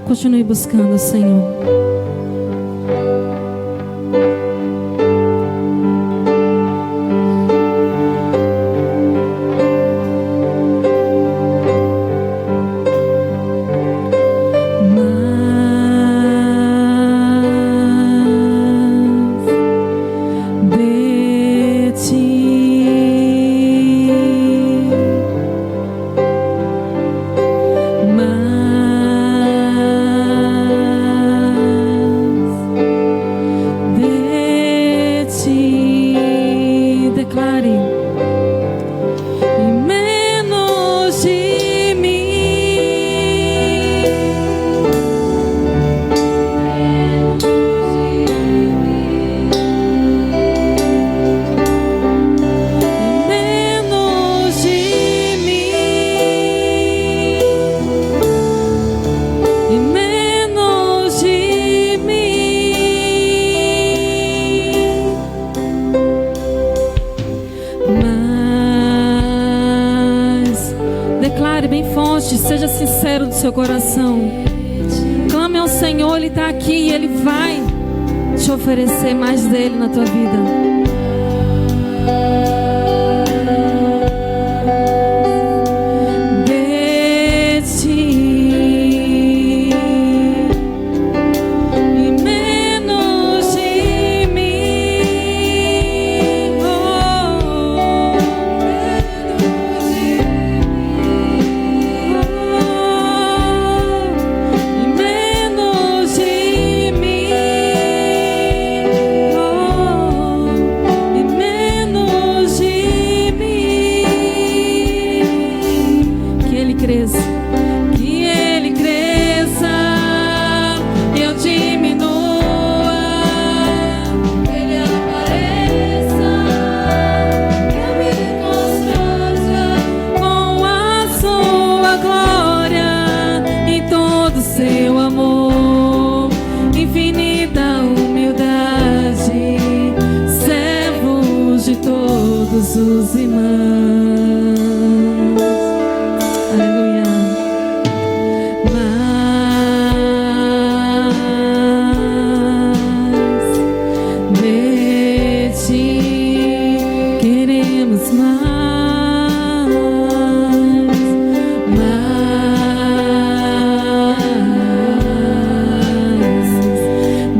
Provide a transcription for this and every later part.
Continue buscando, Senhor. Seja sincero do seu coração. Clame ao Senhor, Ele está aqui e Ele vai te oferecer mais dele na tua vida. Os irmãos, aleluia. Mas de ti queremos mais,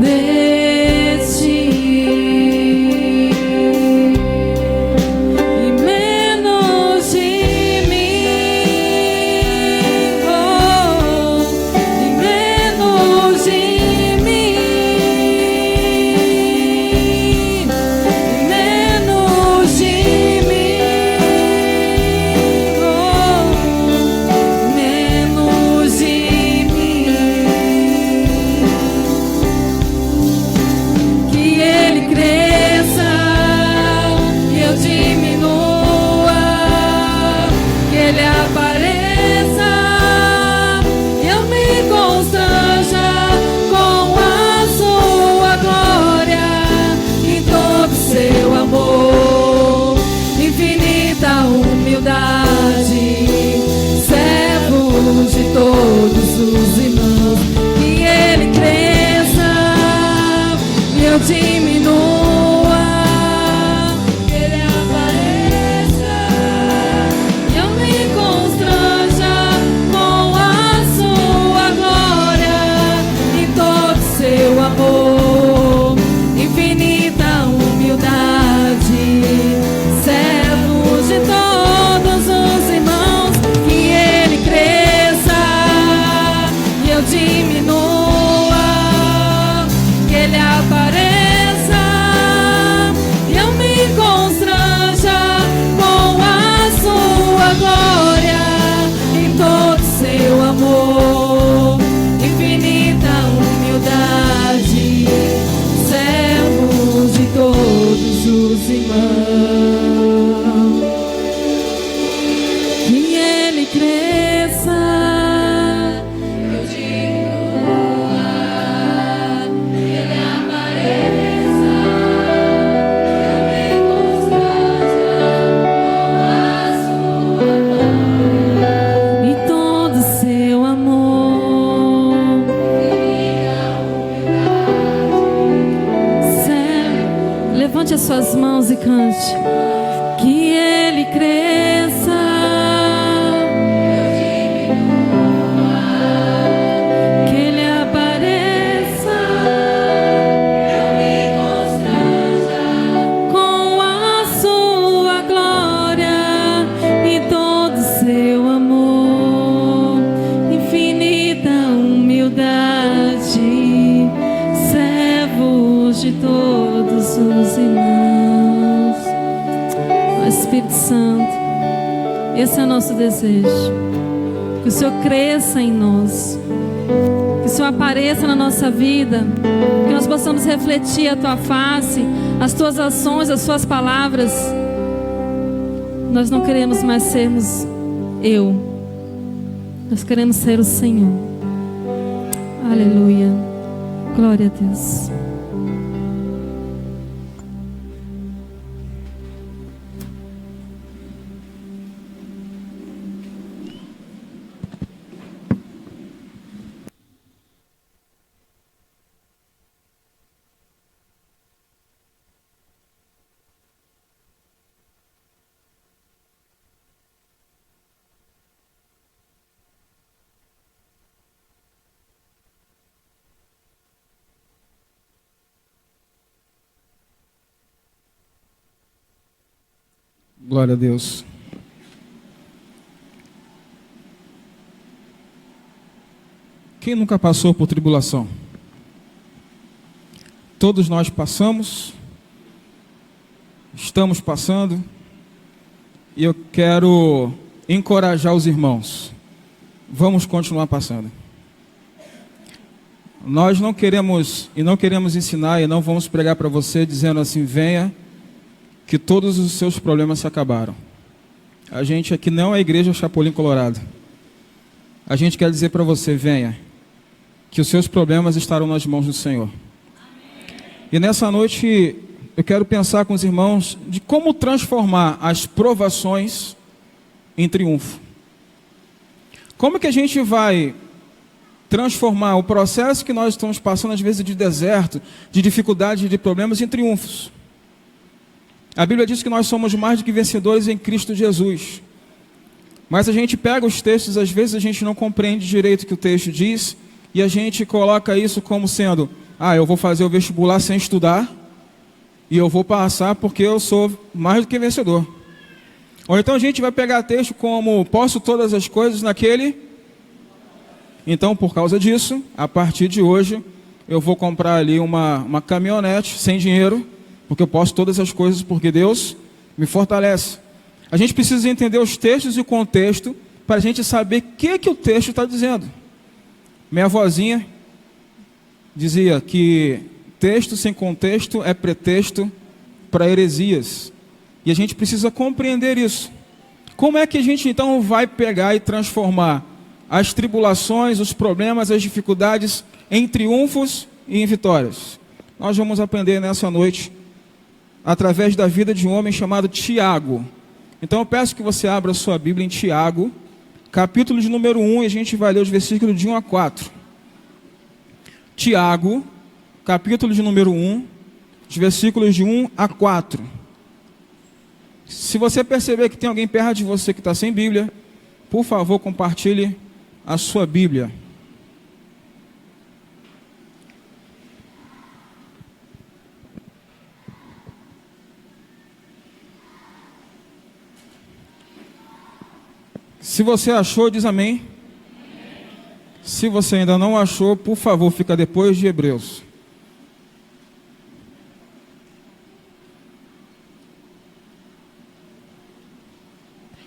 de ti. Todos os irmãos, que Ele cresça e eu diminua, que Ele apareça e eu me constranja com a sua glória e todo seu amor, infinita humildade, servos de todos os irmãos, que Ele cresça, eu diminua, que Ele apareça e eu me constranja com a sua glória em todo seu amor, infinita humildade, servos de todos os irmãos, que Ele cresça. suas mãos e cante. Que Ele cresça, que Ele apareça, com a sua glória e todo seu amor, infinita humildade, servos de todos os irmãos. Ó Espírito Santo, esse é o nosso desejo, que o Senhor cresça em nós, que o Senhor apareça na nossa vida, que nós possamos refletir a Tua face, as Tuas ações, as Suas palavras. Nós não queremos mais sermos eu, nós queremos ser o Senhor. Aleluia, glória a Deus. Glória a Deus. Quem nunca passou por tribulação? Todos nós passamos, estamos passando, e eu quero encorajar os irmãos. Vamos continuar passando. Nós não queremos ensinar e não vamos pregar para você dizendo assim: venha, que todos os seus problemas se acabaram. A gente aqui não é a igreja Chapolin Colorado. A gente quer dizer para você: venha, que os seus problemas estarão nas mãos do Senhor. E nessa noite eu quero pensar com os irmãos de como transformar as provações em triunfo. Como que a gente vai transformar o processo que nós estamos passando, às vezes de deserto, de dificuldade, de problemas, em triunfos? A Bíblia diz que nós somos mais do que vencedores em Cristo Jesus. Mas a gente pega os textos, às vezes a gente não compreende direito o que o texto diz, e a gente coloca isso como sendo: eu vou fazer o vestibular sem estudar, e eu vou passar porque eu sou mais do que vencedor. Ou então a gente vai pegar texto como: posso todas as coisas naquele. Então, por causa disso, a partir de hoje, eu vou comprar ali uma caminhonete sem dinheiro, porque eu posso todas as coisas, porque Deus me fortalece. A gente precisa entender os textos e o contexto para a gente saber o que o texto está dizendo. Minha avózinha dizia que texto sem contexto é pretexto para heresias. E a gente precisa compreender isso. Como é que a gente então vai pegar e transformar as tribulações, os problemas, as dificuldades em triunfos e em vitórias? Nós vamos aprender nessa noite através da vida de um homem chamado Tiago. Então eu peço que você abra a sua Bíblia em Tiago, capítulo de número 1, e a gente vai ler os versículos de 1 a 4. Tiago, capítulo de número 1, os versículos de 1 a 4. Se você perceber que tem alguém perto de você que está sem Bíblia, por favor, compartilhe a sua Bíblia. Se você achou, diz amém. Se você ainda não achou, por favor, fica depois de Hebreus.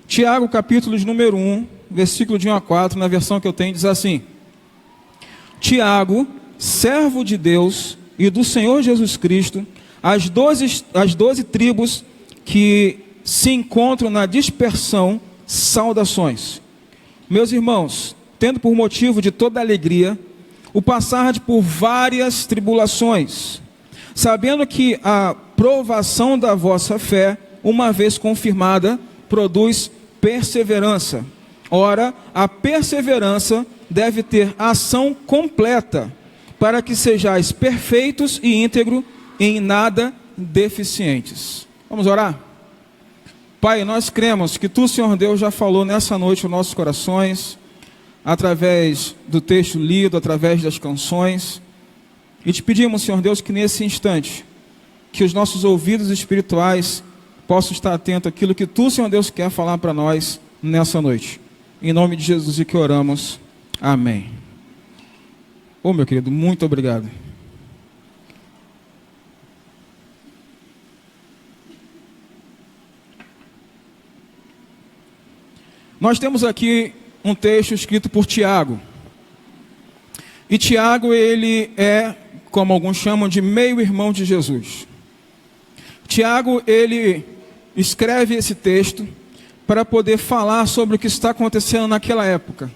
Tiago, capítulo de número 1, versículo de 1 a 4, na versão que eu tenho, diz assim: Tiago, servo de Deus e do Senhor Jesus Cristo, as 12 tribos que se encontram na dispersão, saudações. Meus irmãos, tendo por motivo de toda alegria o passar por várias tribulações, sabendo que a provação da vossa fé, uma vez confirmada, produz perseverança. Ora, a perseverança deve ter ação completa, para que sejais perfeitos e íntegros, em nada deficientes. Vamos orar? Pai, nós cremos que Tu, Senhor Deus, já falou nessa noite aos nossos corações, através do texto lido, através das canções, e Te pedimos, Senhor Deus, que nesse instante, que os nossos ouvidos espirituais possam estar atentos àquilo que Tu, Senhor Deus, quer falar para nós nessa noite. Em nome de Jesus é que oramos. Amém. Ô, meu querido, muito obrigado. Nós temos aqui um texto escrito por Tiago. E Tiago, ele é, como alguns chamam, de meio-irmão de Jesus. Tiago, ele escreve esse texto para poder falar sobre o que está acontecendo naquela época.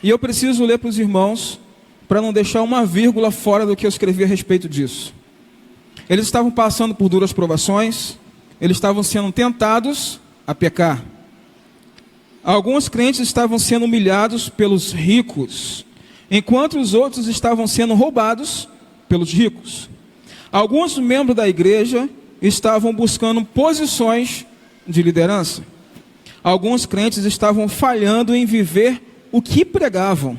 E eu preciso ler para os irmãos, para não deixar uma vírgula fora do que eu escrevi a respeito disso. Eles estavam passando por duras provações, eles estavam sendo tentados a pecar. Alguns crentes estavam sendo humilhados pelos ricos, enquanto os outros estavam sendo roubados pelos ricos. Alguns membros da igreja estavam buscando posições de liderança. Alguns crentes estavam falhando em viver o que pregavam.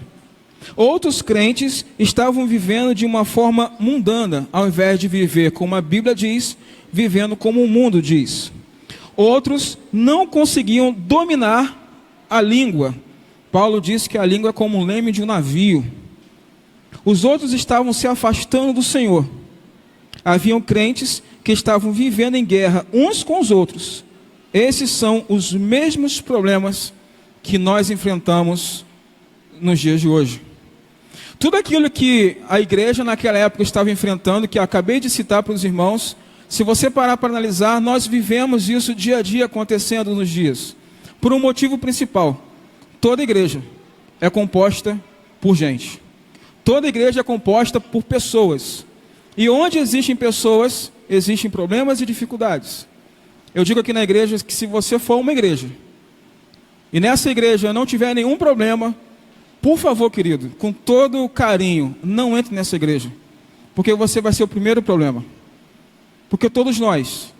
Outros crentes estavam vivendo de uma forma mundana, ao invés de viver como a Bíblia diz, vivendo como o mundo diz. Outros não conseguiam dominar a língua. Paulo diz que a língua é como o leme de um navio. Os outros estavam se afastando do Senhor. Haviam crentes que estavam vivendo em guerra uns com os outros. Esses são os mesmos problemas que nós enfrentamos nos dias de hoje. Tudo aquilo que a igreja naquela época estava enfrentando, que eu acabei de citar para os irmãos, se você parar para analisar, nós vivemos isso dia a dia acontecendo nos dias. Por um motivo principal: toda igreja é composta por gente. Toda igreja é composta por pessoas. E onde existem pessoas, existem problemas e dificuldades. Eu digo aqui na igreja que se você for uma igreja, e nessa igreja não tiver nenhum problema, por favor, querido, com todo carinho, não entre nessa igreja. Porque você vai ser o primeiro problema. Porque todos nós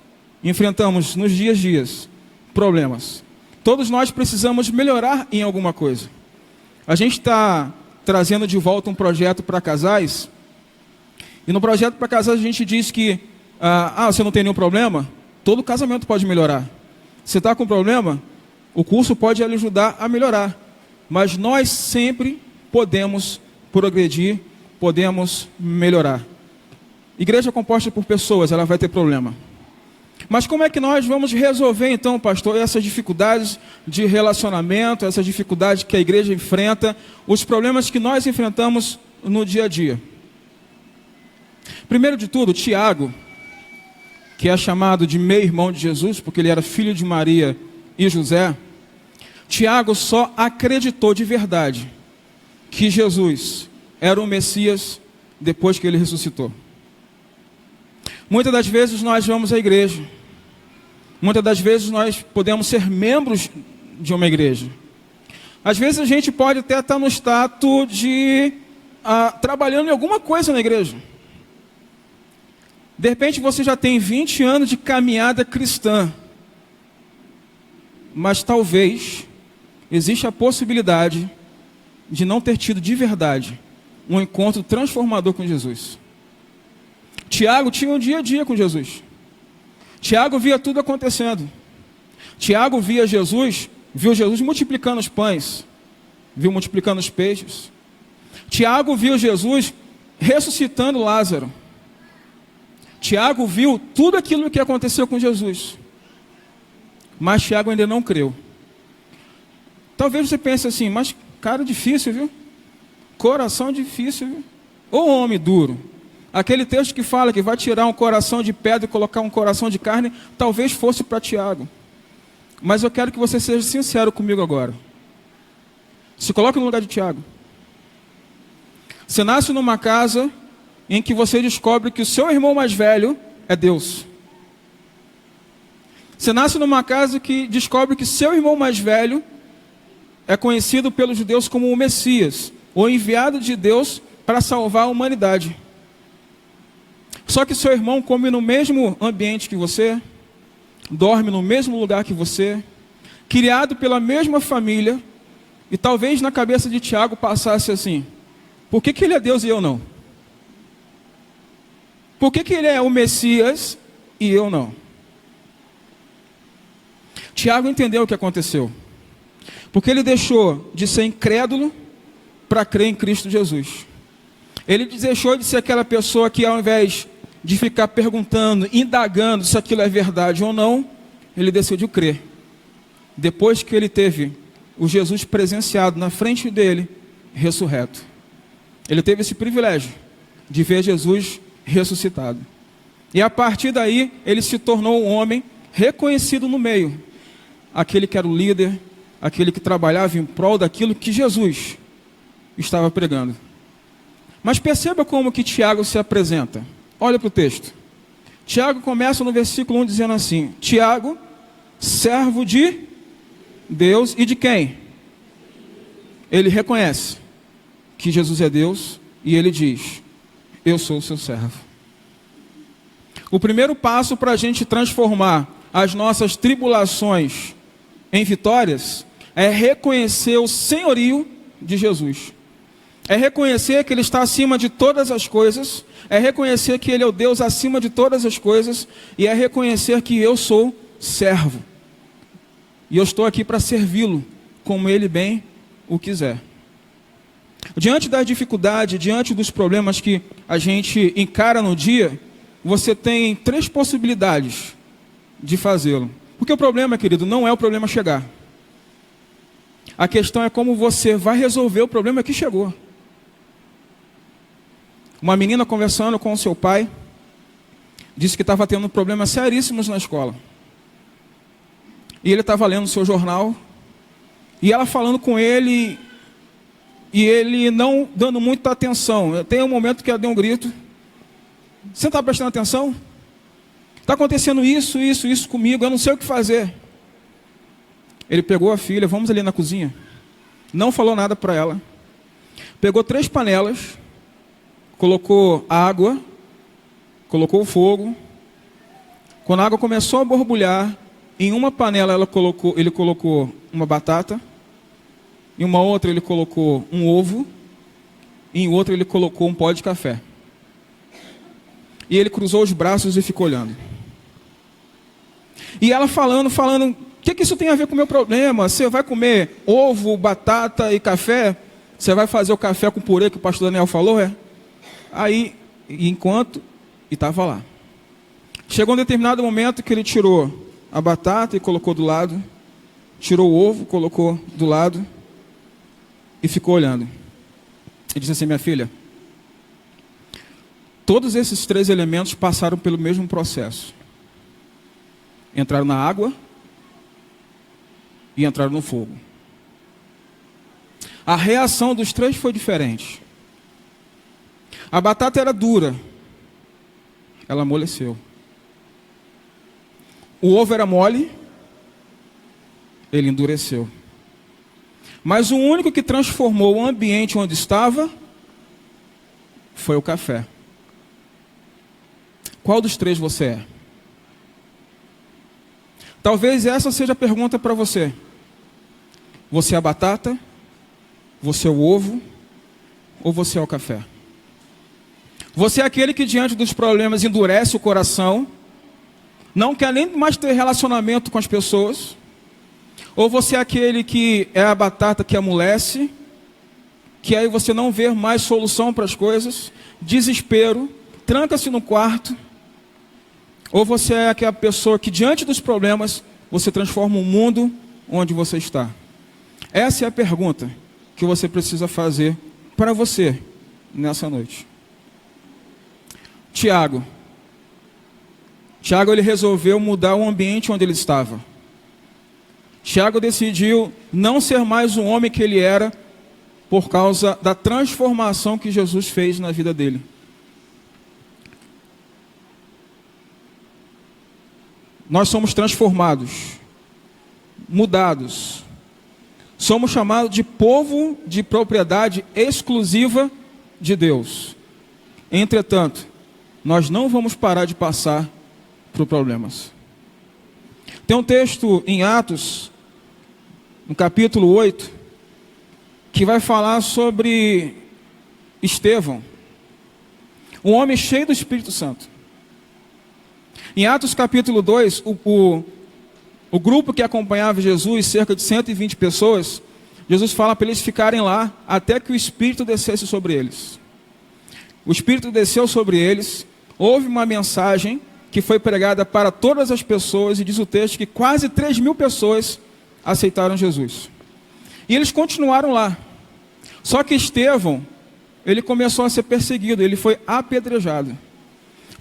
enfrentamos nos dias problemas. Todos nós precisamos melhorar em alguma coisa. A gente está trazendo de volta um projeto para casais. E no projeto para casais a gente diz que você não tem nenhum problema? Todo casamento pode melhorar. Você está com problema? O curso pode lhe ajudar a melhorar. Mas nós sempre podemos progredir, podemos melhorar. Igreja composta por pessoas, ela vai ter problema. Mas como é que nós vamos resolver então, pastor, essas dificuldades de relacionamento, essas dificuldades que a igreja enfrenta, os problemas que nós enfrentamos no dia a dia? Primeiro de tudo, Tiago, que é chamado de meio-irmão de Jesus, porque ele era filho de Maria e José, Tiago só acreditou de verdade que Jesus era o Messias depois que ele ressuscitou. Muitas das vezes nós vamos à igreja. Muitas das vezes nós podemos ser membros de uma igreja. Às vezes a gente pode até estar no status de trabalhando em alguma coisa na igreja. De repente você já tem 20 anos de caminhada cristã. Mas talvez existe a possibilidade de não ter tido de verdade um encontro transformador com Jesus. Tiago tinha um dia a dia com Jesus. Tiago via tudo acontecendo. Tiago viu Jesus multiplicando os pães, viu multiplicando os peixes. Tiago viu Jesus ressuscitando Lázaro. Tiago viu tudo aquilo que aconteceu com Jesus. Mas Tiago ainda não creu. Talvez você pense assim, mas cara, difícil, viu? Coração difícil, viu? Ô homem duro. Aquele texto que fala que vai tirar um coração de pedra e colocar um coração de carne, talvez fosse para Tiago. Mas eu quero que você seja sincero comigo agora. Se coloque no lugar de Tiago. Você nasce numa casa em que você descobre que o seu irmão mais velho é Deus. Você nasce numa casa que descobre que seu irmão mais velho é conhecido pelos judeus como o Messias, o enviado de Deus para salvar a humanidade. Só que seu irmão come no mesmo ambiente que você, dorme no mesmo lugar que você, criado pela mesma família, e talvez na cabeça de Tiago passasse assim: por que ele é Deus e eu não? Por que ele é o Messias e eu não? Tiago entendeu o que aconteceu, porque ele deixou de ser incrédulo para crer em Cristo Jesus. Ele deixou de ser aquela pessoa que, ao invés de ficar perguntando, indagando se aquilo é verdade ou não, ele decidiu crer. Depois que ele teve o Jesus presenciado na frente dele, ressurreto. Ele teve esse privilégio de ver Jesus ressuscitado. E a partir daí, ele se tornou um homem reconhecido no meio. Aquele que era o líder, aquele que trabalhava em prol daquilo que Jesus estava pregando. Mas perceba como que Tiago se apresenta. Olha para o texto. Tiago começa no versículo 1 dizendo assim: Tiago, servo de Deus e de quem? Ele reconhece que Jesus é Deus e ele diz: eu sou o seu servo. O primeiro passo para a gente transformar as nossas tribulações em vitórias é reconhecer o senhorio de Jesus. É reconhecer que Ele está acima de todas as coisas, é reconhecer que Ele é o Deus acima de todas as coisas, e é reconhecer que eu sou servo. E eu estou aqui para servi-lo, como Ele bem o quiser. Diante da dificuldade, diante dos problemas que a gente encara no dia, você tem 3 possibilidades de fazê-lo. Porque o problema, querido, não é o problema chegar. A questão é como você vai resolver o problema que chegou. Uma menina conversando com o seu pai, disse que estava tendo problemas seríssimos na escola. E ele estava lendo o seu jornal, e ela falando com ele, e ele não dando muita atenção. Tem um momento que ela deu um grito: você não está prestando atenção? Está acontecendo isso comigo, eu não sei o que fazer. Ele pegou a filha, vamos ali na cozinha. Não falou nada para ela. Pegou 3 panelas, colocou água, colocou o fogo. Quando a água começou a borbulhar, em uma panela ele colocou uma batata, em uma outra ele colocou um ovo, e em outra ele colocou um pó de café. E ele cruzou os braços e ficou olhando. E ela falando, o que isso tem a ver com o meu problema? Você vai comer ovo, batata e café? Você vai fazer o café com purê que o pastor Daniel falou, é? Aí, e estava lá. Chegou um determinado momento que ele tirou a batata e colocou do lado, tirou o ovo, colocou do lado e ficou olhando. Ele disse assim: minha filha, todos esses 3 elementos passaram pelo mesmo processo. Entraram na água e entraram no fogo. A reação dos 3 foi diferente. A batata era dura, ela amoleceu. O ovo era mole, ele endureceu. Mas o único que transformou o ambiente onde estava foi o café. Qual dos 3 você é? Talvez essa seja a pergunta para você. Você é a batata? Você é o ovo? Ou você é o café? Você é aquele que diante dos problemas endurece o coração, não quer nem mais ter relacionamento com as pessoas? Ou você é aquele que é a batata que amolece, que aí você não vê mais solução para as coisas, desespero, tranca-se no quarto? Ou você é aquela pessoa que diante dos problemas, você transforma o mundo onde você está? Essa é a pergunta que você precisa fazer para você nessa noite. Tiago, ele resolveu mudar o ambiente onde ele estava. Tiago decidiu não ser mais o homem que ele era por causa da transformação que Jesus fez na vida dele. Nós somos transformados, mudados. Somos chamados de povo de propriedade exclusiva de Deus. Entretanto, nós não vamos parar de passar por problemas. Tem um texto em Atos, no capítulo 8, que vai falar sobre Estevão, um homem cheio do Espírito Santo. Em Atos capítulo 2, o grupo que acompanhava Jesus, cerca de 120 pessoas, Jesus fala para eles ficarem lá até que o Espírito descesse sobre eles. O Espírito desceu sobre eles, houve uma mensagem que foi pregada para todas as pessoas, e diz o texto que quase 3.000 pessoas aceitaram Jesus. E eles continuaram lá. Só que Estevão, ele começou a ser perseguido, ele foi apedrejado.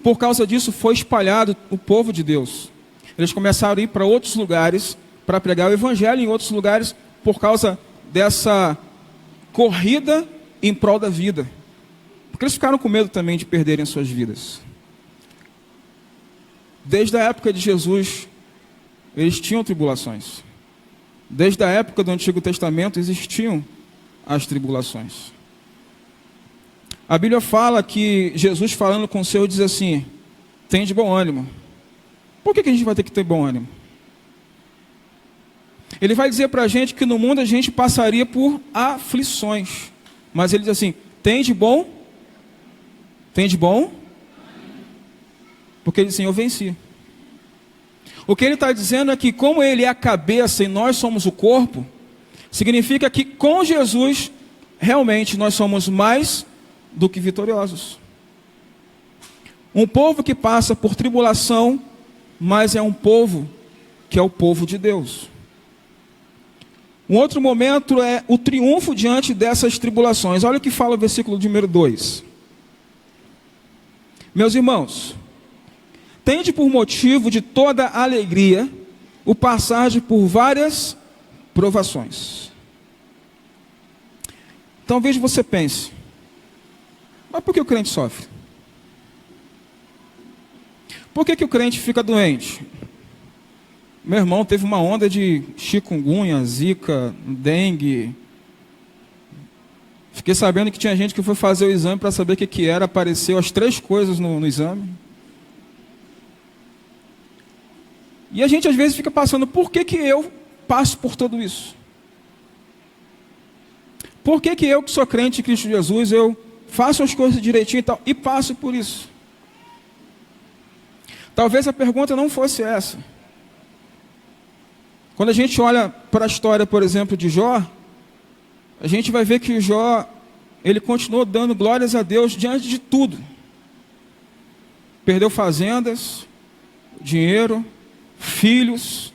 Por causa disso foi espalhado o povo de Deus. Eles começaram a ir para outros lugares, para pregar o evangelho em outros lugares, por causa dessa corrida em prol da vida. Porque eles ficaram com medo também de perderem suas vidas. Desde a época de Jesus, eles tinham tribulações. Desde a época do Antigo Testamento existiam as tribulações. A Bíblia fala que Jesus, falando com o Senhor, diz assim: tem de bom ânimo. Por que a gente vai ter que ter bom ânimo? Ele vai dizer para a gente que no mundo a gente passaria por aflições. Mas ele diz assim: tem de bom? Tem de bom? Porque ele diz assim: eu venci. O que ele está dizendo é que, como ele é a cabeça e nós somos o corpo, significa que com Jesus, realmente nós somos mais do que vitoriosos. Um povo que passa por tribulação, mas é um povo que é o povo de Deus. Um outro momento é o triunfo diante dessas tribulações. Olha o que fala o versículo número 2. Meus irmãos, tende por motivo de toda alegria o passar por várias provações. Talvez você pense: mas por que o crente sofre? Por que o crente fica doente? Meu irmão teve uma onda de chikungunya, zika, dengue. Fiquei sabendo que tinha gente que foi fazer o exame para saber o que era. Apareceu as 3 coisas no exame. E a gente às vezes fica passando: por que eu passo por tudo isso? Por que eu, que sou crente em Cristo Jesus, eu faço as coisas direitinho e tal, e passo por isso? Talvez a pergunta não fosse essa. Quando a gente olha para a história, por exemplo, de Jó, a gente vai ver que o Jó, ele continuou dando glórias a Deus diante de tudo. Perdeu fazendas, dinheiro, filhos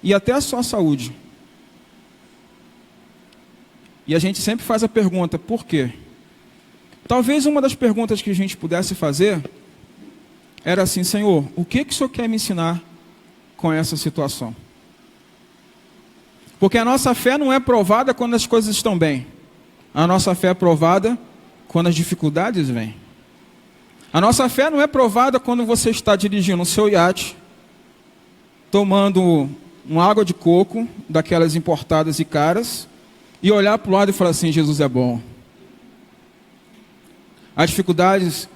e até a sua saúde. E a gente sempre faz a pergunta: por quê? Talvez uma das perguntas que a gente pudesse fazer era assim: Senhor, o que o Senhor quer me ensinar com essa situação? Porque a nossa fé não é provada quando as coisas estão bem. A nossa fé é provada quando as dificuldades vêm. A nossa fé não é provada quando você está dirigindo o seu iate, tomando uma água de coco, daquelas importadas e caras, e olhar para o lado e falar assim: Jesus é bom. As dificuldades,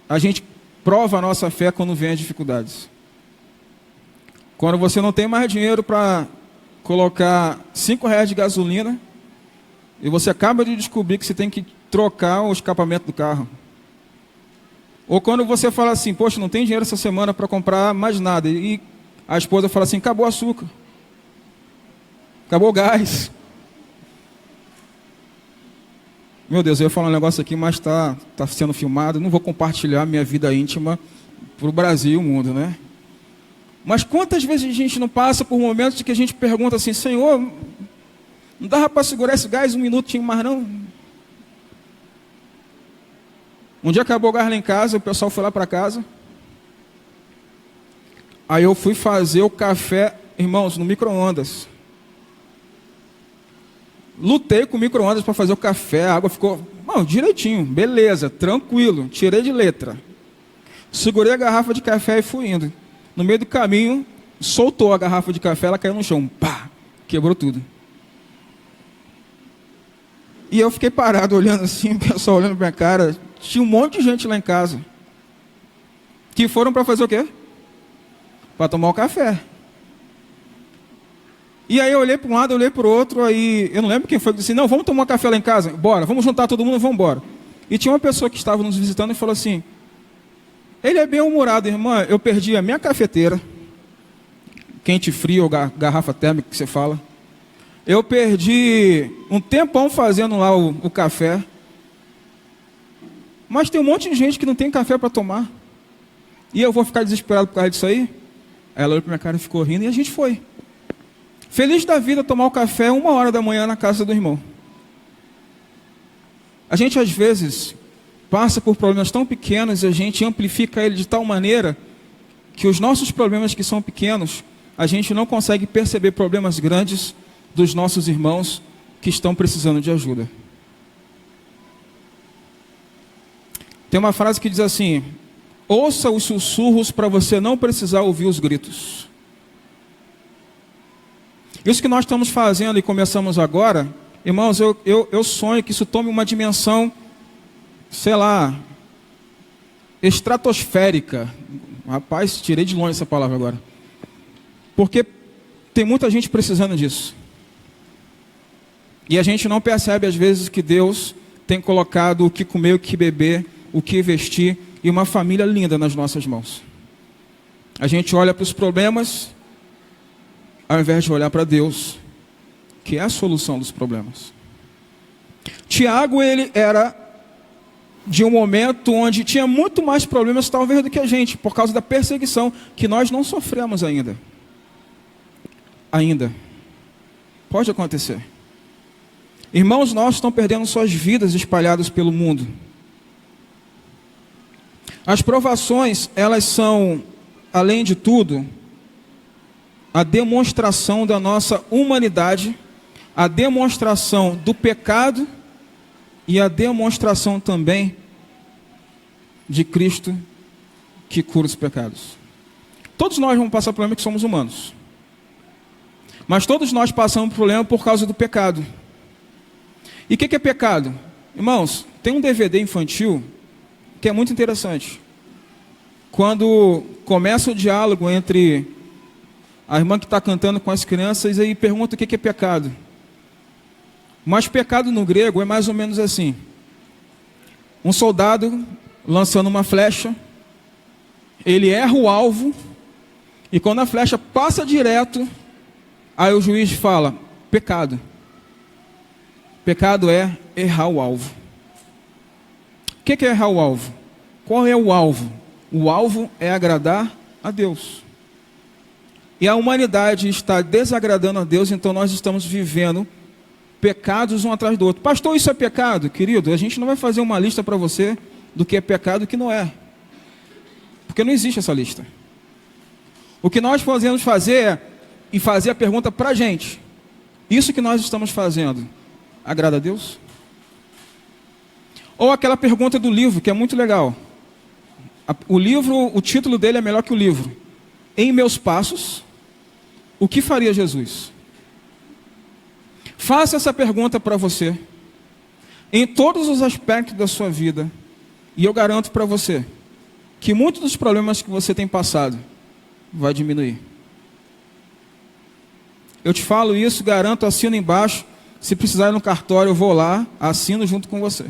a gente prova a nossa fé quando vem as dificuldades. Quando você não tem mais dinheiro para colocar R$5 de gasolina, e você acaba de descobrir que você tem que trocar o escapamento do carro. Ou quando você fala assim: poxa, não tem dinheiro essa semana para comprar mais nada, e a esposa fala assim: acabou o açúcar, acabou o gás. Meu Deus, eu ia falar um negócio aqui, mas está sendo filmado, não vou compartilhar minha vida íntima para o Brasil e o mundo, né? Mas quantas vezes a gente não passa por momentos de que a gente pergunta assim: Senhor, não dava para segurar esse gás um minutinho mais não? Um dia acabou o gás lá em casa, o pessoal foi lá para casa. Aí eu fui fazer o café, irmãos, no micro-ondas. Lutei com o micro-ondas para fazer o café, a água ficou direitinho, beleza, tranquilo, tirei de letra. Segurei a garrafa de café e fui indo. No meio do caminho, soltou a garrafa de café, ela caiu no chão, pá, quebrou tudo. E eu fiquei parado olhando assim, o pessoal olhando para minha cara. Tinha um monte de gente lá em casa. Que foram para fazer o quê? Para tomar o café. E aí eu olhei para um lado, eu olhei para o outro, aí eu não lembro quem foi que disse, não, vamos tomar café lá em casa? Bora, vamos juntar todo mundo e vamos embora. E tinha uma pessoa que estava nos visitando e falou assim, ele é bem humorado, irmã, eu perdi a minha cafeteira, quente frio ou garrafa térmica que você fala. Eu perdi um tempão fazendo lá o café. Mas tem um monte de gente que não tem café para tomar. E eu vou ficar desesperado por causa disso aí? Aí ela olhou para minha cara e ficou rindo e a gente foi. Feliz da vida tomar o café 1h da manhã na casa do irmão. A gente às vezes passa por problemas tão pequenos e a gente amplifica ele de tal maneira que os nossos problemas que são pequenos, a gente não consegue perceber problemas grandes dos nossos irmãos que estão precisando de ajuda. Tem uma frase que diz assim, ouça os sussurros para você não precisar ouvir os gritos. Isso que nós estamos fazendo e começamos agora, irmãos, eu sonho que isso tome uma dimensão, sei lá, estratosférica. Rapaz, tirei de longe essa palavra agora. Porque tem muita gente precisando disso. E a gente não percebe às vezes que Deus tem colocado o que comer, o que beber, o que vestir e uma família linda nas nossas mãos. A gente olha para os problemas ao invés de olhar para Deus, que é a solução dos problemas. Tiago, ele era de um momento onde tinha muito mais problemas talvez do que a gente, por causa da perseguição que nós não sofremos ainda. Ainda. Pode acontecer. Irmãos nossos estão perdendo suas vidas espalhadas pelo mundo. As provações, elas são, além de tudo, a demonstração da nossa humanidade, a demonstração do pecado e a demonstração também de Cristo que cura os pecados. Todos nós vamos passar por problema que somos humanos. Mas todos nós passamos por problema por causa do pecado. E o que é pecado? Irmãos, tem um DVD infantil que é muito interessante. Quando começa o diálogo entre a irmã que está cantando com as crianças e pergunta o que é pecado. Mas pecado no grego é mais ou menos assim. Um soldado lançando uma flecha, ele erra o alvo, e quando a flecha passa direto, aí o juiz fala, pecado. Pecado é errar o alvo. O que é errar o alvo? Qual é o alvo? O alvo é agradar a Deus. E a humanidade está desagradando a Deus, então nós estamos vivendo pecados um atrás do outro. Pastor, isso é pecado? Querido, a gente não vai fazer uma lista para você do que é pecado e do que não é. Porque não existe essa lista. O que nós podemos fazer é fazer a pergunta para a gente. Isso que nós estamos fazendo, agrada a Deus? Ou aquela pergunta do livro, que é muito legal. O livro, o título dele é melhor que o livro. Em meus passos, o que faria Jesus? Faça essa pergunta para você, em todos os aspectos da sua vida, e eu garanto para você, que muitos dos problemas que você tem passado, vai diminuir. Eu te falo isso, garanto, assino embaixo, se precisar ir no cartório, eu vou lá, assino junto com você.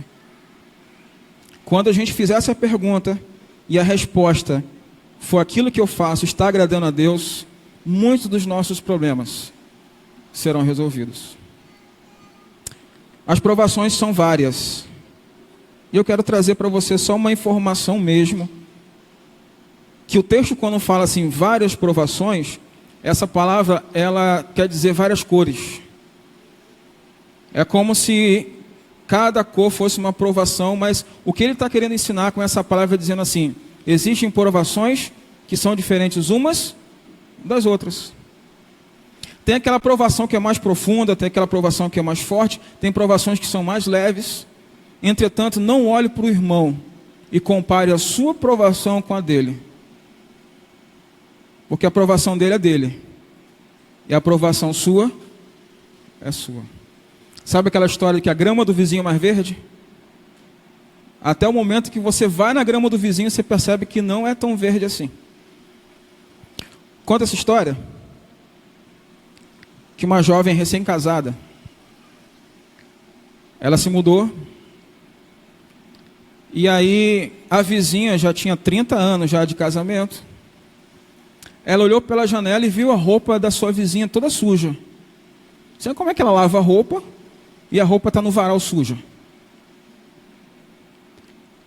Quando a gente fizer essa pergunta, e a resposta for aquilo que eu faço, está agradando a Deus, muitos dos nossos problemas serão resolvidos. As provações são várias. E eu quero trazer para você só uma informação mesmo, que o texto quando fala assim, várias provações, essa palavra, ela quer dizer várias cores. É como se cada cor fosse uma provação, mas o que ele está querendo ensinar com essa palavra é dizendo assim, existem provações que são diferentes umas das outras. Tem aquela provação que é mais profunda, tem aquela provação que é mais forte, tem provações que são mais leves. Entretanto, não olhe para o irmão e compare a sua provação com a dele. Porque a provação dele é dele. E a provação sua é sua. Sabe aquela história de que a grama do vizinho é mais verde? Até o momento que você vai na grama do vizinho, você percebe que não é tão verde assim. Conta essa história, que uma jovem recém-casada, ela se mudou, e aí a vizinha já tinha 30 anos já de casamento. Ela olhou pela janela e viu a roupa da sua vizinha toda suja. Sabe como é que ela lava a roupa e a roupa está no varal suja?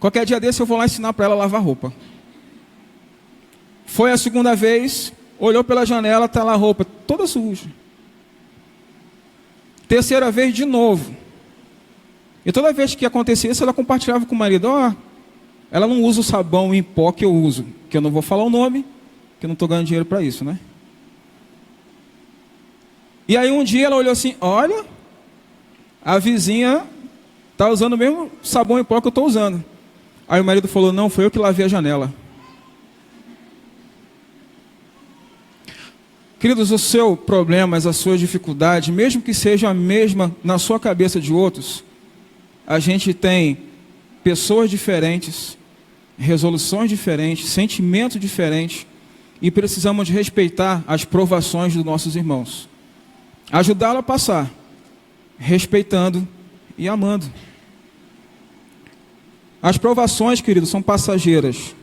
Qualquer dia desse eu vou lá ensinar para ela a lavar roupa. Foi a segunda vez, olhou pela janela, está lá a roupa toda suja. Terceira vez de novo. E toda vez que acontecia isso, ela compartilhava com o marido. Ela não usa o sabão em pó que eu uso, que eu não vou falar o nome, que eu não estou ganhando dinheiro para isso, né? E aí um dia ela olhou assim, olha, a vizinha está usando o mesmo sabão em pó que eu estou usando. Aí o marido falou, não, foi eu que lavei a janela. Queridos, o seu problema, a sua dificuldade, mesmo que seja a mesma na sua cabeça de outros, a gente tem pessoas diferentes, resoluções diferentes, sentimentos diferentes, e precisamos respeitar as provações dos nossos irmãos. Ajudá-lo a passar, respeitando e amando. As provações, queridos, são passageiras.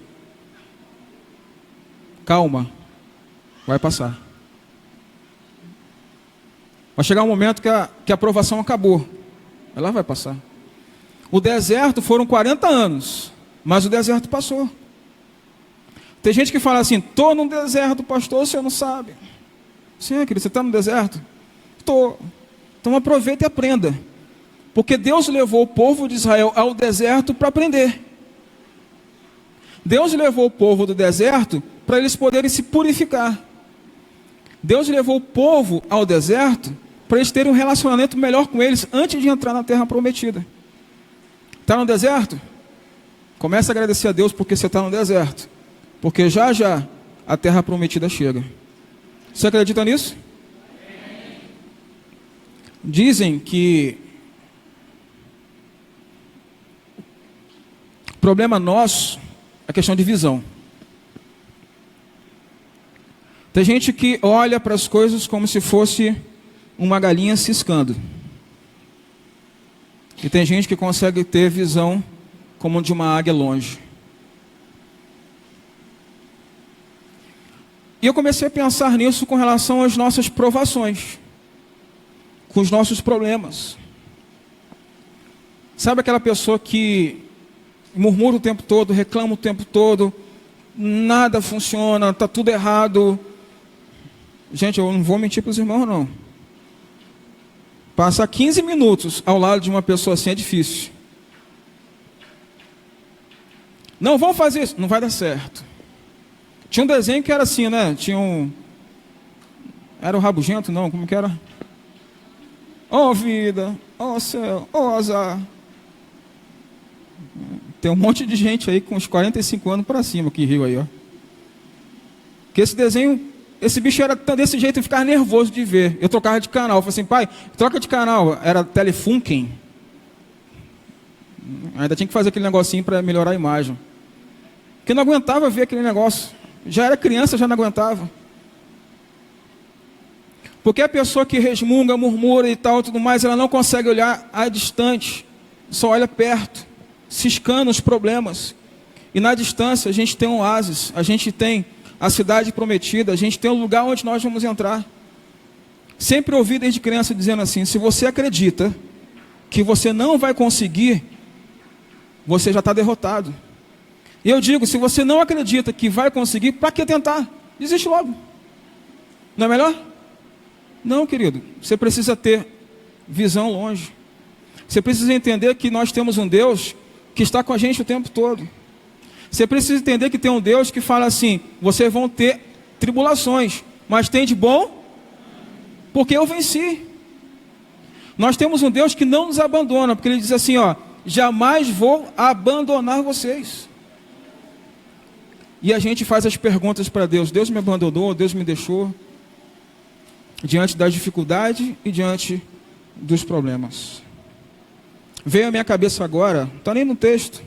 Calma, vai passar. Vai chegar um momento que a provação acabou. Ela vai passar. O deserto foram 40 anos, mas o deserto passou. Tem gente que fala assim, estou no deserto, pastor, o senhor não sabe. Sim, querido, você está no deserto? Estou. Então aproveita e aprenda. Porque Deus levou o povo de Israel ao deserto para aprender. Deus levou o povo do deserto para eles poderem se purificar. Deus levou o povo ao deserto para eles terem um relacionamento melhor com eles antes de entrar na terra prometida. Está no deserto? Comece a agradecer a Deus porque você está no deserto. Porque já já a terra prometida chega. Você acredita nisso? Dizem que o problema nosso é a questão de visão. Tem gente que olha para as coisas como se fosse uma galinha ciscando. E tem gente que consegue ter visão como de uma águia longe. E eu comecei a pensar nisso com relação às nossas provações, com os nossos problemas. Sabe aquela pessoa que murmura o tempo todo, reclama o tempo todo, nada funciona, está tudo errado. Gente, eu não vou mentir para os irmãos, não. Passar 15 minutos ao lado de uma pessoa assim é difícil. Não, vamos fazer isso. Não vai dar certo. Tinha um desenho que era assim, né? Era o Rabugento, não? Como que era? Oh vida, oh céu, oh azar. Tem um monte de gente aí com uns 45 anos para cima que riu aí, ó. Que esse desenho, esse bicho era desse jeito e ficava nervoso de ver. Eu trocava de canal. Eu falei assim, pai, troca de canal. Era Telefunken. Ainda tinha que fazer aquele negocinho para melhorar a imagem. Porque não aguentava ver aquele negócio. Já era criança, já não aguentava. Porque a pessoa que resmunga, murmura e tal, tudo mais, ela não consegue olhar a distante. Só olha perto, ciscando os problemas. E na distância a gente tem um oásis, a gente tem a cidade prometida, a gente tem um lugar onde nós vamos entrar. Sempre ouvi desde criança dizendo assim, se você acredita que você não vai conseguir, você já está derrotado. E eu digo, se você não acredita que vai conseguir, para que tentar? Desiste logo. Não é melhor? Não, querido. Você precisa ter visão longe. Você precisa entender que nós temos um Deus que está com a gente o tempo todo. Você precisa entender que tem um Deus que fala assim, vocês vão ter tribulações, mas tem de bom, porque eu venci. Nós temos um Deus que não nos abandona, porque Ele diz assim, ó, jamais vou abandonar vocês. E a gente faz as perguntas para Deus, Deus me abandonou, Deus me deixou, diante das dificuldades e diante dos problemas. Veio à minha cabeça agora, não está nem no texto,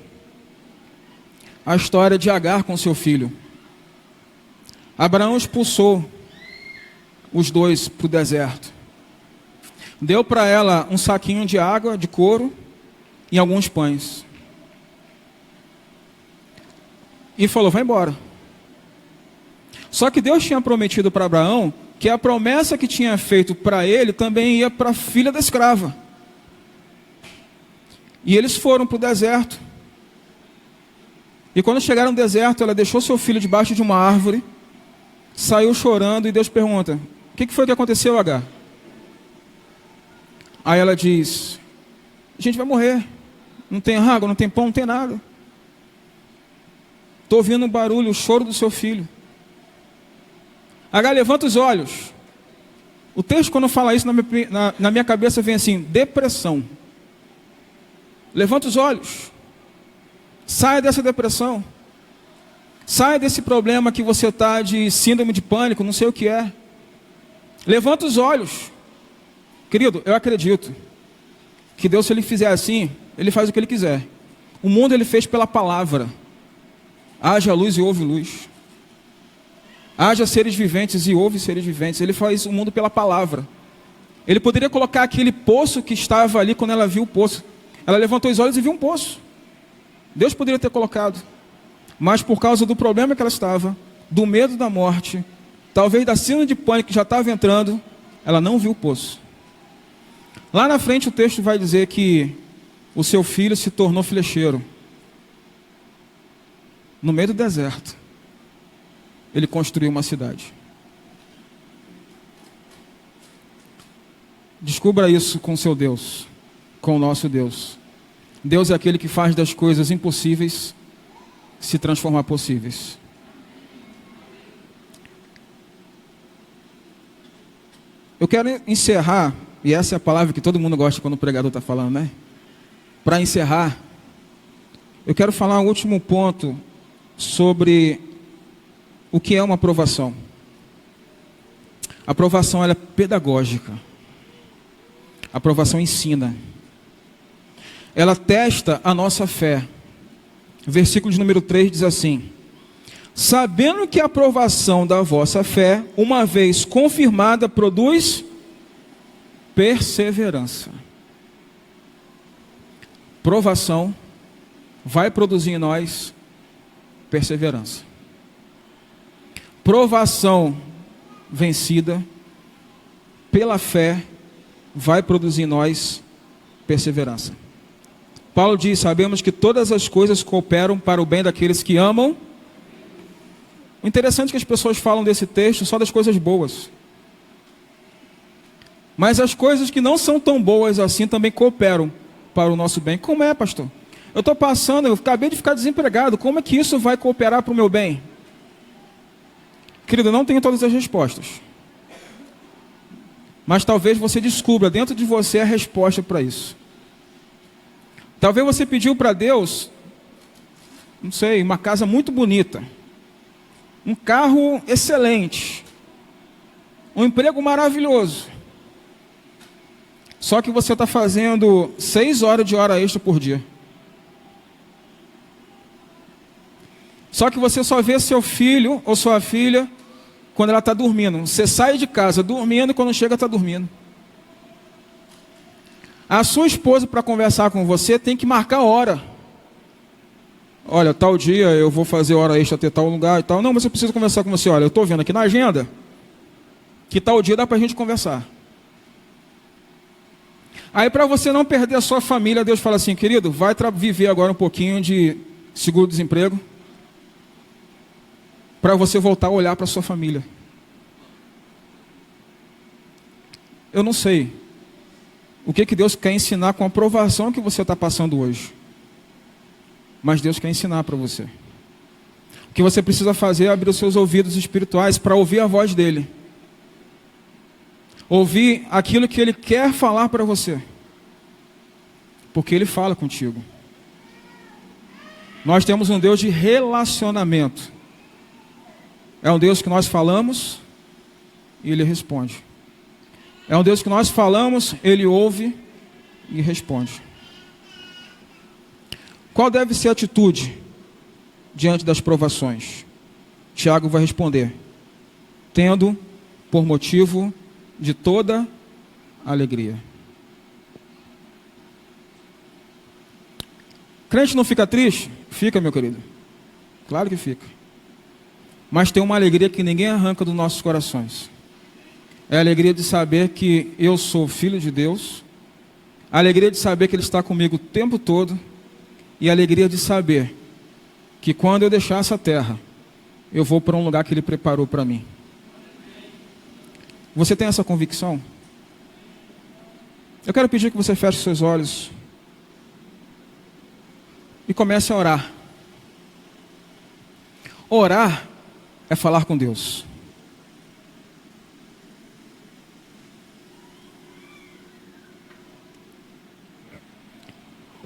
a história de Agar com seu filho. Abraão expulsou os dois para o deserto. Deu para ela um saquinho de água, de couro e alguns pães. E falou, vai embora. Só que Deus tinha prometido para Abraão que a promessa que tinha feito para ele também ia para a filha da escrava. E eles foram para o deserto. E quando chegaram no deserto, ela deixou seu filho debaixo de uma árvore, saiu chorando e Deus pergunta, o que foi que aconteceu, Agar? Aí ela diz, a gente vai morrer, não tem água, não tem pão, não tem nada. Estou ouvindo um barulho, o choro do seu filho. Agar, levanta os olhos. O texto, quando fala isso, na minha cabeça vem assim, depressão. Levanta os olhos. Saia dessa depressão. Saia desse problema que você está de síndrome de pânico, não sei o que é. Levanta os olhos. Querido, eu acredito que Deus, se Ele fizer assim, Ele faz o que Ele quiser. O mundo Ele fez pela palavra. Haja luz e houve luz. Haja seres viventes e houve seres viventes. Ele faz o mundo pela palavra. Ele poderia colocar aquele poço que estava ali quando ela viu o poço. Ela levantou os olhos e viu um poço. Deus poderia ter colocado. Mas por causa do problema que ela estava, do medo da morte, talvez da síndrome de pânico que já estava entrando, ela não viu o poço. Lá na frente o texto vai dizer que o seu filho se tornou flecheiro. No meio do deserto, ele construiu uma cidade. Descubra isso com seu Deus, com o nosso Deus. Deus é aquele que faz das coisas impossíveis se transformar possíveis. Eu quero encerrar, e essa é a palavra que todo mundo gosta quando o pregador está falando, né? Para encerrar, eu quero falar um último ponto sobre o que é uma aprovação. A aprovação ela é pedagógica. A aprovação ensina. Ela testa a nossa fé. Versículo de número 3 diz assim: sabendo que a aprovação da vossa fé, uma vez confirmada, produz perseverança. Provação vai produzir em nós perseverança. Provação vencida pela fé vai produzir em nós perseverança. Paulo diz, sabemos que todas as coisas cooperam para o bem daqueles que amam. O interessante é que as pessoas falam desse texto só das coisas boas. Mas as coisas que não são tão boas assim também cooperam para o nosso bem. Como é, pastor? Eu estou passando, eu acabei de ficar desempregado. Como é que isso vai cooperar para o meu bem? Querido, eu não tenho todas as respostas. Mas talvez você descubra dentro de você a resposta para isso. Talvez você pediu para Deus, não sei, uma casa muito bonita, um carro excelente, um emprego maravilhoso. Só que você está fazendo 6 horas de hora extra por dia. Só que você só vê seu filho ou sua filha quando ela está dormindo. Você sai de casa dormindo e quando chega está dormindo. A sua esposa, para conversar com você, tem que marcar hora. Olha, tal dia eu vou fazer hora extra até tal lugar e tal. Não, mas eu preciso conversar com você. Olha, eu estou vendo aqui na agenda que tal dia dá para a gente conversar. Aí, para você não perder a sua família, Deus fala assim, querido, vai viver agora um pouquinho de seguro-desemprego para você voltar a olhar para a sua família. Eu não sei o que Deus quer ensinar com a provação que você está passando hoje. Mas Deus quer ensinar para você. O que você precisa fazer é abrir os seus ouvidos espirituais para ouvir a voz dEle. Ouvir aquilo que Ele quer falar para você. Porque Ele fala contigo. Nós temos um Deus de relacionamento. É um Deus que nós falamos e Ele responde. É um Deus que nós falamos, Ele ouve e responde. Qual deve ser a atitude diante das provações? Tiago vai responder: tendo por motivo de toda alegria. Crente não fica triste? Fica, meu querido. Claro que fica. Mas tem uma alegria que ninguém arranca dos nossos corações. É a alegria de saber que eu sou filho de Deus. A alegria de saber que Ele está comigo o tempo todo. E a alegria de saber que quando eu deixar essa terra, eu vou para um lugar que Ele preparou para mim. Você tem essa convicção? Eu quero pedir que você feche seus olhos e comece a orar. Orar é falar com Deus.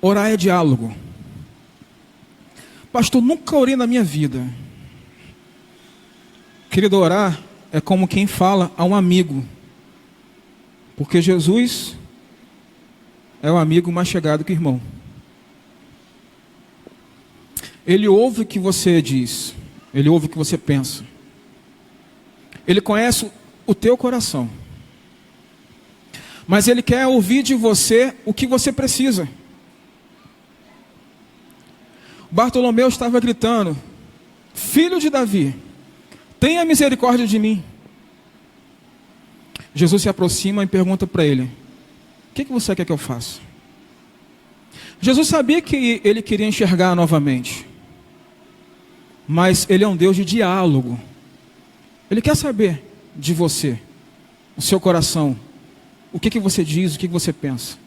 Orar é diálogo. Pastor, nunca orei na minha vida. Querido, orar é como quem fala a um amigo. Porque Jesus é um amigo mais chegado que irmão. Ele ouve o que você diz. Ele ouve o que você pensa. Ele conhece o teu coração. Mas Ele quer ouvir de você o que você precisa. Bartolomeu estava gritando: Filho de Davi, tenha misericórdia de mim. Jesus se aproxima e pergunta para ele: o que você quer que eu faça? Jesus sabia que ele queria enxergar novamente. Mas Ele é um Deus de diálogo. Ele quer saber de você, o seu coração, o que você diz, o que você pensa.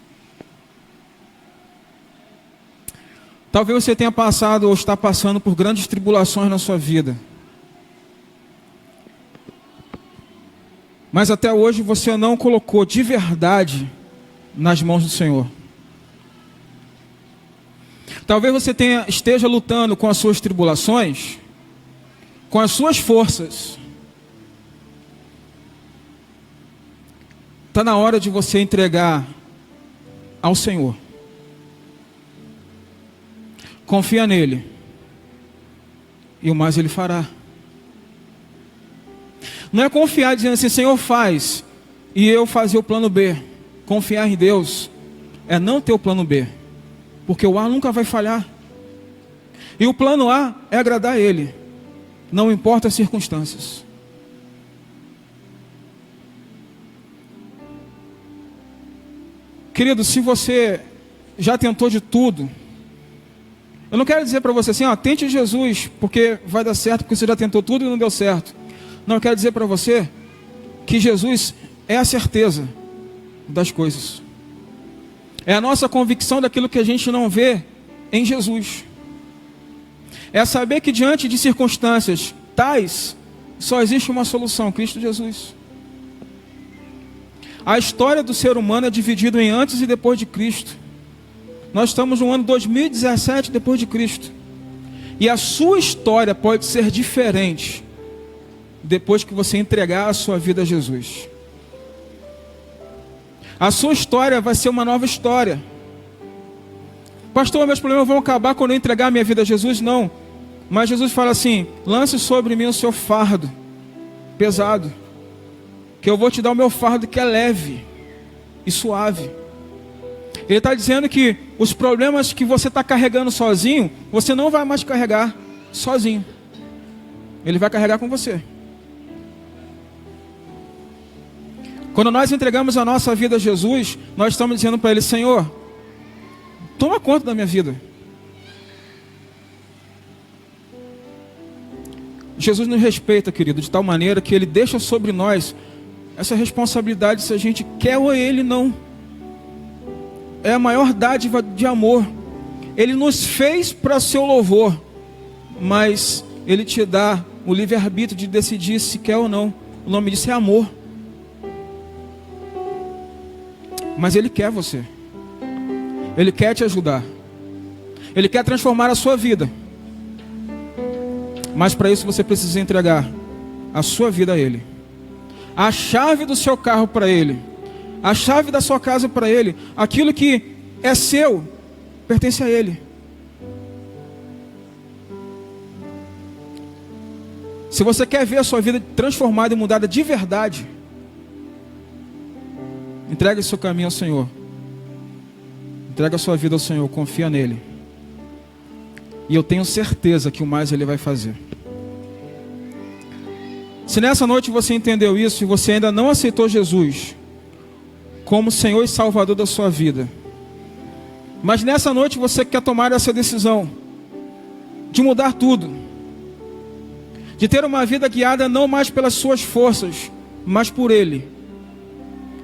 Talvez você tenha passado ou está passando por grandes tribulações na sua vida. Mas até hoje você não colocou de verdade nas mãos do Senhor. Talvez você esteja lutando com as suas tribulações, com as suas forças. Está na hora de você entregar ao Senhor. Confia nele, e o mais Ele fará. Não é confiar dizendo assim: Senhor, faz, e eu fazer o plano B. Confiar em Deus é não ter o plano B, porque o A nunca vai falhar. E o plano A é agradar a Ele, não importa as circunstâncias. Querido, se você já tentou de tudo, eu não quero dizer para você assim: tente Jesus, porque vai dar certo, porque você já tentou tudo e não deu certo. Não, eu quero dizer para você que Jesus é a certeza das coisas. É a nossa convicção daquilo que a gente não vê em Jesus. É saber que diante de circunstâncias tais, só existe uma solução: Cristo Jesus. A história do ser humano é dividida em antes e depois de Cristo. Nós estamos no ano 2017 depois de Cristo. E a sua história pode ser diferente depois que você entregar a sua vida a Jesus. A sua história vai ser uma nova história. Pastor, meus problemas vão acabar quando eu entregar a minha vida a Jesus? Não. Mas Jesus fala assim: lance sobre mim o seu fardo pesado, que eu vou te dar o meu fardo que é leve e suave. Ele está dizendo que os problemas que você está carregando sozinho, você não vai mais carregar sozinho. Ele vai carregar com você. Quando nós entregamos a nossa vida a Jesus, nós estamos dizendo para Ele: Senhor, toma conta da minha vida. Jesus nos respeita, querido, de tal maneira que Ele deixa sobre nós essa responsabilidade se a gente quer ou Ele não. É a maior dádiva de amor. Ele nos fez para seu louvor, mas Ele te dá o livre-arbítrio de decidir se quer ou não. O nome disso é amor. Mas Ele quer você. Ele quer te ajudar. Ele quer transformar a sua vida. Mas para isso você precisa entregar a sua vida a Ele. A chave do seu carro para Ele. A chave da sua casa para Ele. Aquilo que é seu pertence a Ele. Se você quer ver a sua vida transformada e mudada de verdade, entregue o seu caminho ao Senhor. Entregue a sua vida ao Senhor, confia nele. E eu tenho certeza que o mais Ele vai fazer. Se nessa noite você entendeu isso e você ainda não aceitou Jesus como Senhor e Salvador da sua vida, mas nessa noite você quer tomar essa decisão de mudar tudo, de ter uma vida guiada não mais pelas suas forças, mas por Ele,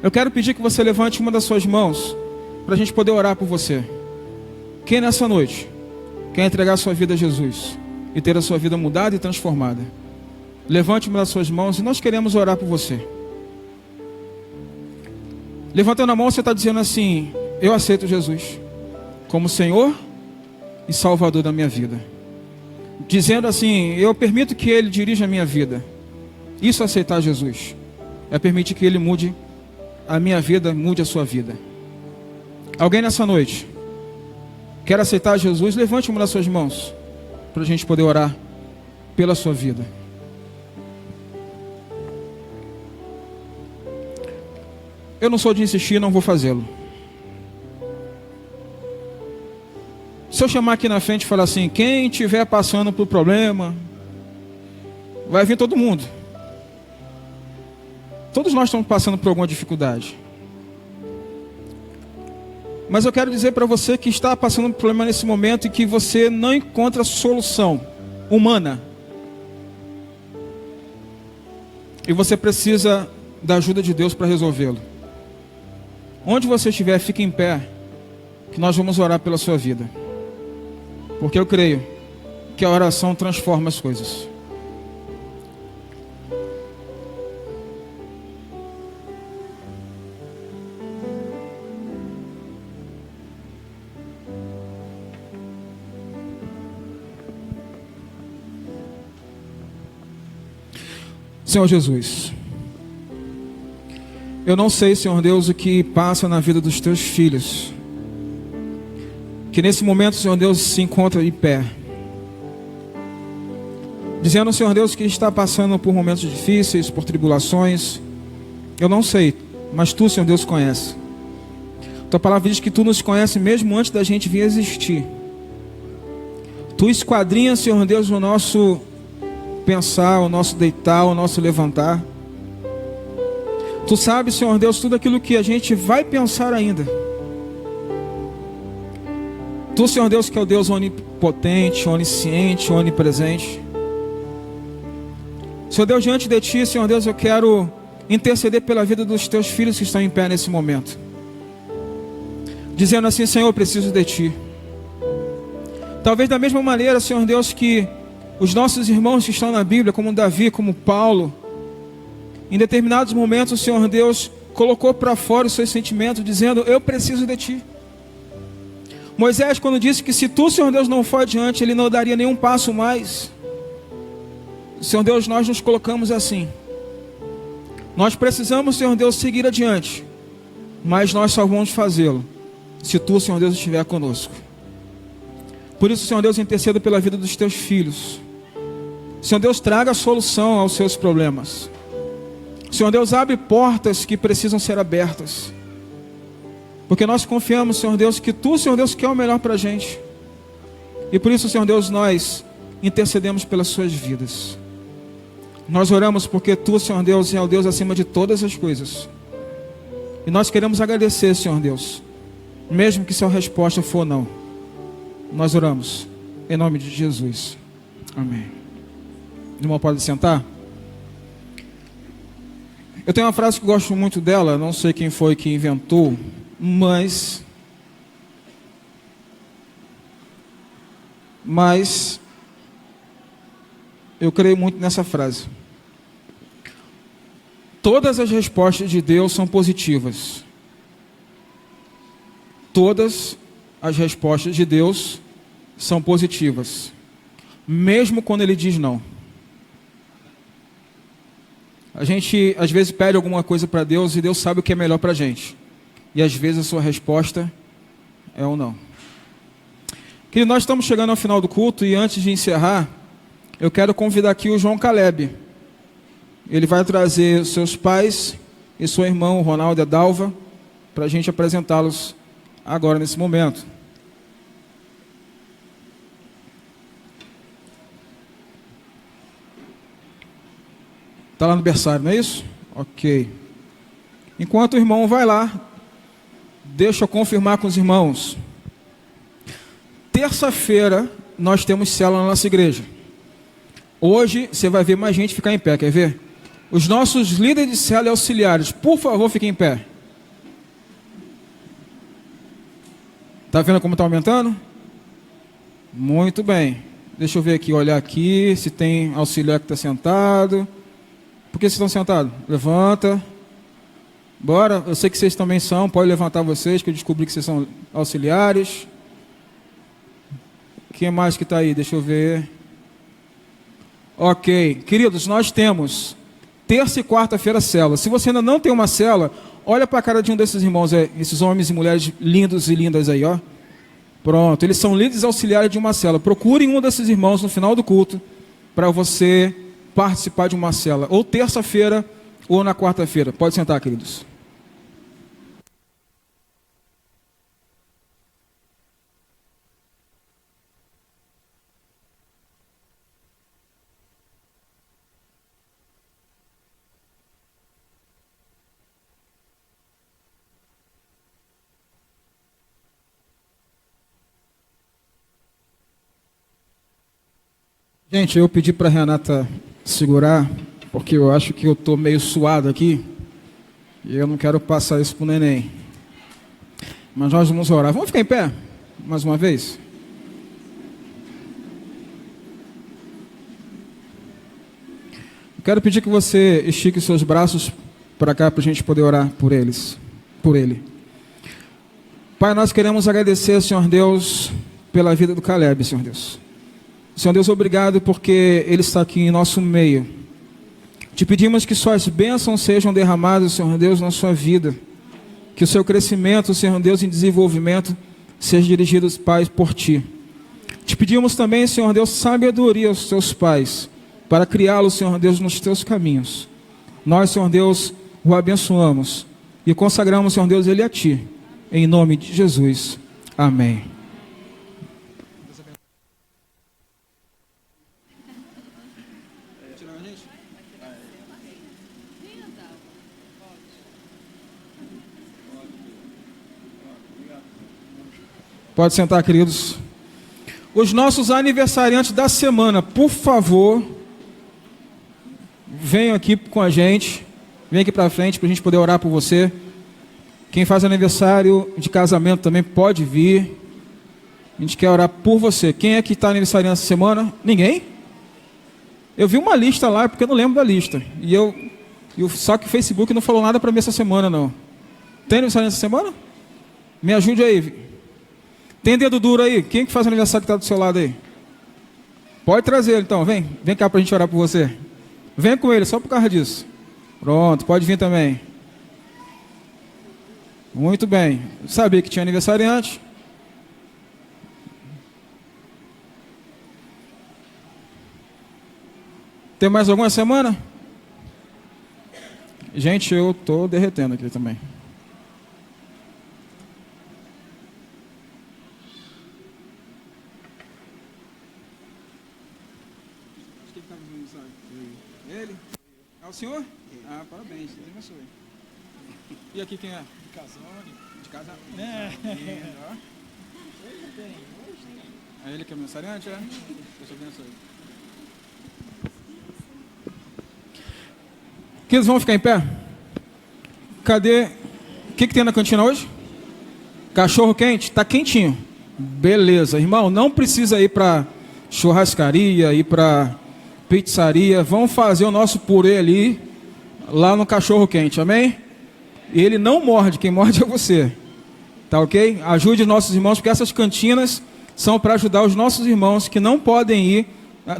eu quero pedir que você levante uma das suas mãos para a gente poder orar por você. Quem nessa noite quer entregar a sua vida a Jesus e ter a sua vida mudada e transformada? Levante uma das suas mãos e nós queremos orar por você. Levantando a mão, você está dizendo assim: eu aceito Jesus como Senhor e Salvador da minha vida. Dizendo assim: eu permito que Ele dirija a minha vida. Isso é aceitar Jesus. É permitir que Ele mude a minha vida, mude a sua vida. Alguém nessa noite quer aceitar Jesus? Levante uma das suas mãos para a gente poder orar pela sua vida. Eu não sou de insistir, não vou fazê-lo. Se eu chamar aqui na frente e falar assim: quem estiver passando por problema, vai vir todo mundo. Todos nós estamos passando por alguma dificuldade. Mas eu quero dizer para você que está passando por problema nesse momento e que você não encontra solução humana. E você precisa da ajuda de Deus para resolvê-lo. Onde você estiver, fique em pé, que nós vamos orar pela sua vida. Porque eu creio que a oração transforma as coisas. Senhor Jesus, eu não sei, Senhor Deus, o que passa na vida dos teus filhos, que nesse momento, Senhor Deus, se encontra em pé, dizendo, Senhor Deus, que está passando por momentos difíceis, por tribulações. Eu não sei, mas Tu, Senhor Deus, conhece. Tua palavra diz que Tu nos conhece mesmo antes da gente vir existir. Tu esquadrinhas, Senhor Deus, o nosso pensar, o nosso deitar, o nosso levantar. Tu sabes, Senhor Deus, tudo aquilo que a gente vai pensar ainda. Tu, Senhor Deus, que é o Deus onipotente, onisciente, onipresente. Senhor Deus, diante de Ti, Senhor Deus, eu quero interceder pela vida dos Teus filhos que estão em pé nesse momento, dizendo assim: Senhor, eu preciso de Ti. Talvez da mesma maneira, Senhor Deus, que os nossos irmãos que estão na Bíblia, como Davi, como Paulo, em determinados momentos, Senhor Deus, colocou para fora os seus sentimentos, dizendo: eu preciso de Ti. Moisés, quando disse que se Tu, Senhor Deus, não for adiante, ele não daria nenhum passo mais. Senhor Deus, nós nos colocamos assim. Nós precisamos, Senhor Deus, seguir adiante, mas nós só vamos fazê-lo se Tu, Senhor Deus, estiver conosco. Por isso, Senhor Deus, interceda pela vida dos Teus filhos. Senhor Deus, traga a solução aos seus problemas. Senhor Deus, abre portas que precisam ser abertas. Porque nós confiamos, Senhor Deus, que Tu, Senhor Deus, quer o melhor para a gente. E por isso, Senhor Deus, nós intercedemos pelas suas vidas. Nós oramos porque Tu, Senhor Deus, é o Deus acima de todas as coisas. E nós queremos agradecer, Senhor Deus, mesmo que sua resposta for não. Nós oramos em nome de Jesus. Amém. Irmão, pode sentar? Eu tenho uma frase que eu gosto muito dela, não sei quem foi que inventou, mas eu creio muito nessa frase. Todas as respostas de Deus são positivas. Todas as respostas de Deus são positivas, mesmo quando Ele diz não. A gente às vezes pede alguma coisa para Deus e Deus sabe o que é melhor para a gente. E às vezes a sua resposta é ou não. Querido, nós estamos chegando ao final do culto e antes de encerrar, eu quero convidar aqui o João Caleb. Ele vai trazer seus pais e seu irmão, o Ronaldo e a Dalva, para a gente apresentá-los agora, nesse momento. Está lá no berçário, não é isso? Ok. Enquanto o irmão vai lá, deixa eu confirmar com os irmãos. Terça-feira, nós temos célula na nossa igreja. Hoje, você vai ver mais gente ficar em pé, quer ver? Os nossos líderes de célula e auxiliares, por favor, fiquem em pé. Está vendo como está aumentando? Muito bem. Deixa eu ver aqui, olhar aqui, se tem auxiliar que está sentado. Por que vocês estão sentados? Levanta. Bora, eu sei que vocês também são, pode levantar vocês, que eu descobri que vocês são auxiliares. Quem mais que está aí? Deixa eu ver. Ok, queridos, nós temos terça e quarta-feira célula. Se você ainda não tem uma célula, olha para a cara de um desses irmãos, esses homens e mulheres lindos e lindas aí, ó. Pronto, eles são líderes auxiliares de uma célula. Procure um desses irmãos no final do culto para você participar de uma célula, ou terça-feira ou na quarta-feira. Pode sentar, queridos. Gente, eu pedi para a Renata segurar, porque eu acho que eu estou meio suado aqui, e eu não quero passar isso para o neném. Mas nós vamos orar. Vamos ficar em pé, mais uma vez? Eu quero pedir que você estique seus braços para cá, para a gente poder orar por eles, por ele. Pai, nós queremos agradecer, Senhor Deus, pela vida do Caleb, Senhor Deus. Senhor Deus, obrigado porque Ele está aqui em nosso meio. Te pedimos que suas bênçãos sejam derramadas, Senhor Deus, na sua vida. Que o seu crescimento, Senhor Deus, em desenvolvimento, seja dirigido, Pai, por Ti. Te pedimos também, Senhor Deus, sabedoria aos Teus pais, para criá-los, Senhor Deus, nos Teus caminhos. Nós, Senhor Deus, o abençoamos e consagramos, Senhor Deus, Ele a Ti. Em nome de Jesus. Amém. Pode sentar, queridos. Os nossos aniversariantes da semana, por favor, venham aqui com a gente. Venham aqui para frente para a gente poder orar por você. Quem faz aniversário de casamento também pode vir. A gente quer orar por você. Quem é que está aniversariando essa semana? Ninguém? Eu vi uma lista lá, porque eu não lembro da lista. Só que o Facebook não falou nada para mim essa semana, não. Tem aniversário essa semana? Me ajude aí. Tem dedo duro aí? Quem que faz aniversário que está do seu lado aí? Pode trazer ele então, vem cá para a gente orar por você. Vem com ele, só por causa disso. Pronto, pode vir também. Muito bem. Sabia que tinha aniversariante. Tem mais alguma semana? Gente, eu estou derretendo aqui também. Ele? É o senhor? Ah, parabéns, Deus abençoe. E aqui quem é? De casa. É ele que é aniversariante, é? Deus abençoe. Queridos, vamos ficar em pé? Cadê? O que tem na cantina hoje? Cachorro quente? Tá quentinho. Beleza, irmão, não precisa ir para churrascaria, ir para pizzaria. Vamos fazer o nosso purê ali, lá no cachorro quente, amém? E ele não morde, quem morde é você. Tá ok? Ajude nossos irmãos, porque essas cantinas são para ajudar os nossos irmãos que não podem ir,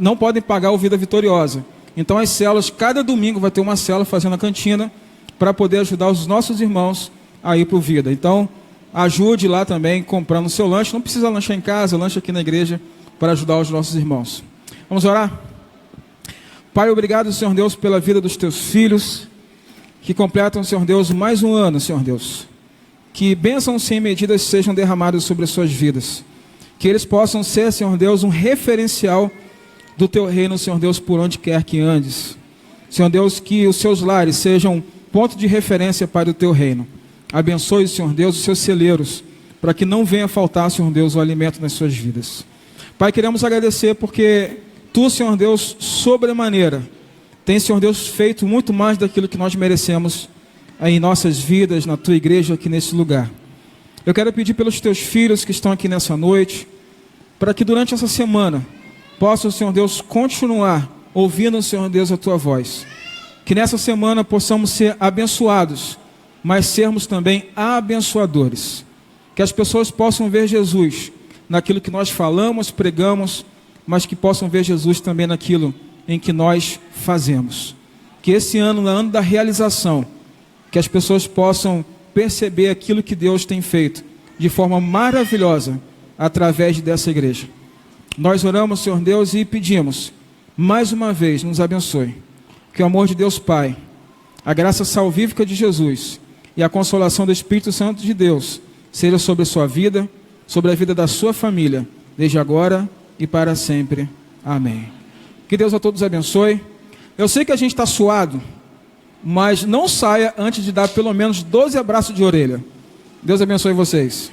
não podem pagar o Vida Vitoriosa. Então as células, cada domingo vai ter uma célula fazendo a cantina para poder ajudar os nossos irmãos a ir para o Vida. Então ajude lá também comprando o seu lanche. Não precisa lanchar em casa, lanche aqui na igreja para ajudar os nossos irmãos. Vamos orar? Pai, obrigado, Senhor Deus, pela vida dos teus filhos, que completam, Senhor Deus, mais um ano, Senhor Deus. Que bênçãos sem medidas sejam derramadas sobre as suas vidas. Que eles possam ser, Senhor Deus, um referencial do teu reino, Senhor Deus, por onde quer que andes. Senhor Deus, que os seus lares sejam ponto de referência para o teu reino. Abençoe, Senhor Deus, os seus celeiros, para que não venha faltar, Senhor Deus, o alimento nas suas vidas. Pai, queremos agradecer porque tu, Senhor Deus, sobremaneira, tem, Senhor Deus, feito muito mais daquilo que nós merecemos em nossas vidas, na tua igreja, aqui nesse lugar. Eu quero pedir pelos teus filhos que estão aqui nessa noite, para que durante essa semana possam, Senhor Deus, continuar ouvindo, Senhor Deus, a tua voz. Que nessa semana possamos ser abençoados, mas sermos também abençoadores. Que as pessoas possam ver Jesus naquilo que nós falamos, pregamos, mas que possam ver Jesus também naquilo em que nós fazemos. Que esse ano, no ano da realização, que as pessoas possam perceber aquilo que Deus tem feito de forma maravilhosa através dessa igreja. Nós oramos, Senhor Deus, e pedimos, mais uma vez, nos abençoe. Que o amor de Deus Pai, a graça salvífica de Jesus e a consolação do Espírito Santo de Deus seja sobre a sua vida, sobre a vida da sua família, desde agora e para sempre. Amém. Que Deus a todos abençoe. Eu sei que a gente está suado, mas não saia antes de dar pelo menos 12 abraços de orelha. Deus abençoe vocês.